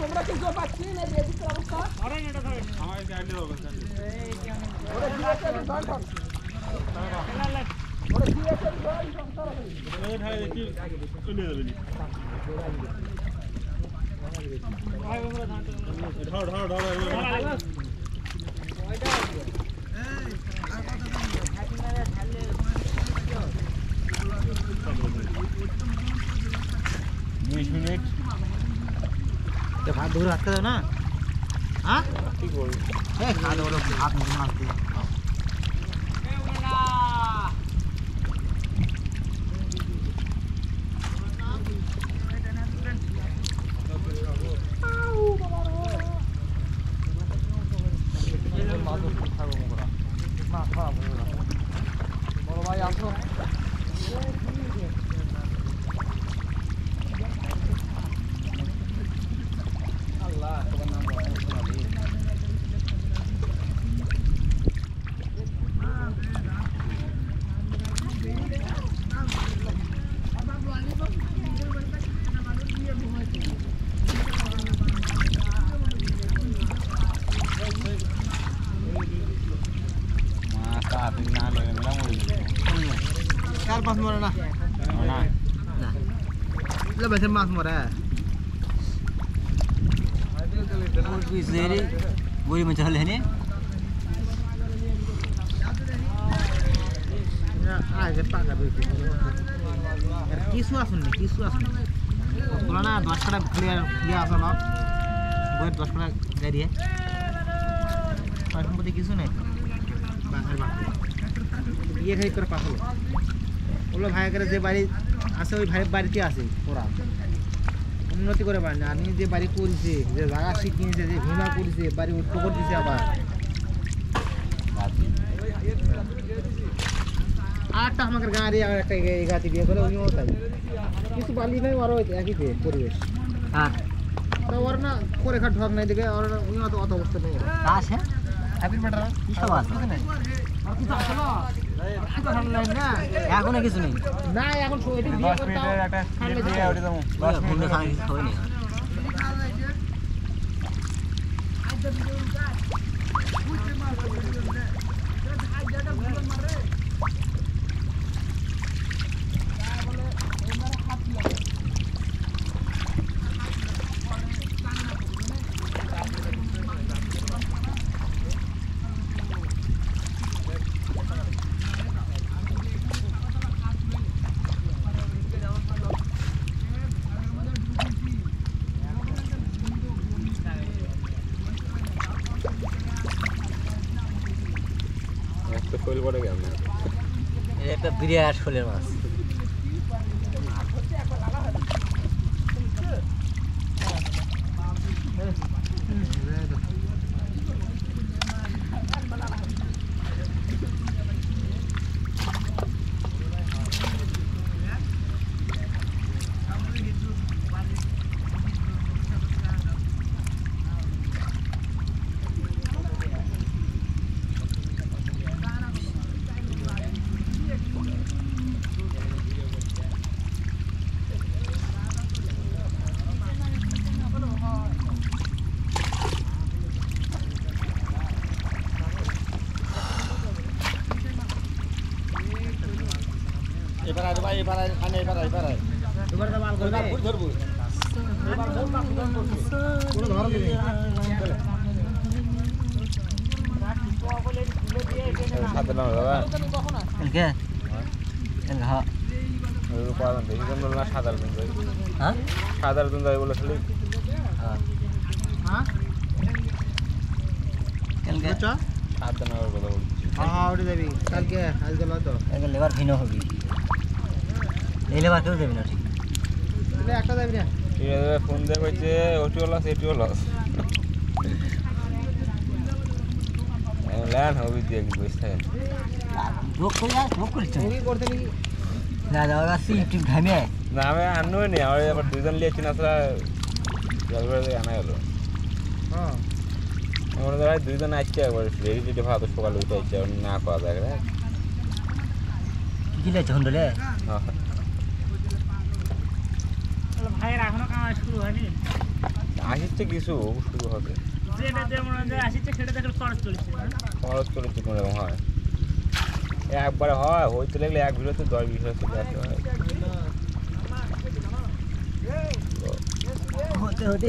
তোমরা কিছু পাচ্ছি না এদিক অবস্থা আরে এটা ধরে আমার গাড়ি হবে ওরে দিয়েছে ধর ধর ওরে দিয়েছে ধর সংসার হবে এই ঢাই দেখি চলে যাবে নি ভাই আমরা ধান ধর ধর ধর ওইটা এই আর কথা বলি হ্যাপি ম্যারেজ ঢালে 20 মিনিট তো ভাত ধরে রাখতে দাও না হ্যাঁ ঠিক বল এই খা দাও ভাত ধরে রাখতে এই ওনা বড় ভাই আসো Maaf murah nah. Nah. Lah bahasa maaf murah. Bisa ni boleh macam hal ni. Ya, aja pak dah begitu. Kisu asun. Kalau na 10 kali clear dia asal nak. Buat 10 kali jadi ya. Pas mesti kisu ni. Bahasa bang. Dia kaya kerap pasal. ওগুলো ভাই করে যে বাড়ি আছে ওই ভাইয়ের বাড়িতে আছে ওরা উন্নতি করে পারে না আমি যে বাড়ি করেছে যে জায়গা কিনেছে যে ভীমা করেছে বাড়ি উঠতে করতেছে আবার আটটা আমাদের গাড়ি আর একটা গাড়ি বিয়ে করে উনিও তাই কিছু বালি নাই ওরও একই পরিবেশ হ্যাঁ তো ওর না করে খাট ঢক নাই দিকে ওর উনিও তো অত অবস্থা নেই আছে হ্যাপি ম্যাটার কি সব আছে আর কিছু আছে না এখন কিছু নেই না এখন 10 মিনিটের একটা স্পিড দিয়ে ওটা দাও 10 মিনিটের খানা কিছু খাওয়াই নেই শোল পড়ে গেল এটা বিরাট শোলের মাছ এবার আরে ভাই এবার খানে এবার এবার তো মাল করবে ফুল ধরবো এবার বহুত মাছ ধরবো পুরো ধর দিবি সাথে না দাদা কে এন ঘা ওই পাওয়া যায় এই জন্য না সাধারণ যায় হ্যাঁ সাধারণ যায় বলে খালি হ্যাঁ হ্যাঁ কেন কে সাথে না কথা বলছি হ্যাঁ ওরে যাবি কালকে আজকে না তো কালকে লেবার ভিন্ন হবে এই লেবার কেউ যাবি না ঠিক তাহলে একটা যাবি না ঠিক আছে ফোন দিয়ে কইছে ওটিও লস এটিও লস ল্যান্ড হবে দিয়ে বসে রোক করে আর রোক করছ কি করতে নাকি না যাওয়া সিফটি ঘামে না আমি আননো নি আর আবার দুইজন লিয়েছি না আসলে জলবায়ু আনা হলো হ্যাঁ আমরা ধর দুইজন আজকে একবার রেডি রেডি ভাত সকালে উঠে আইছে না খাওয়া যায় রে কি লে ঝন্ডলে হ্যাঁ ভাইয়ের এখনো কামাই শুরু হয়নি। আসছে কিছু শুরু হবে, যেটা যেমন আসছে সেটা দেখলে খরচ চলছে না? খরচ চলেছে কোনো রকম হয়, একবারে হয় হইতে লাগলে এক ভিড়তে 10-20 চলে আসতে হয়। হতে হতে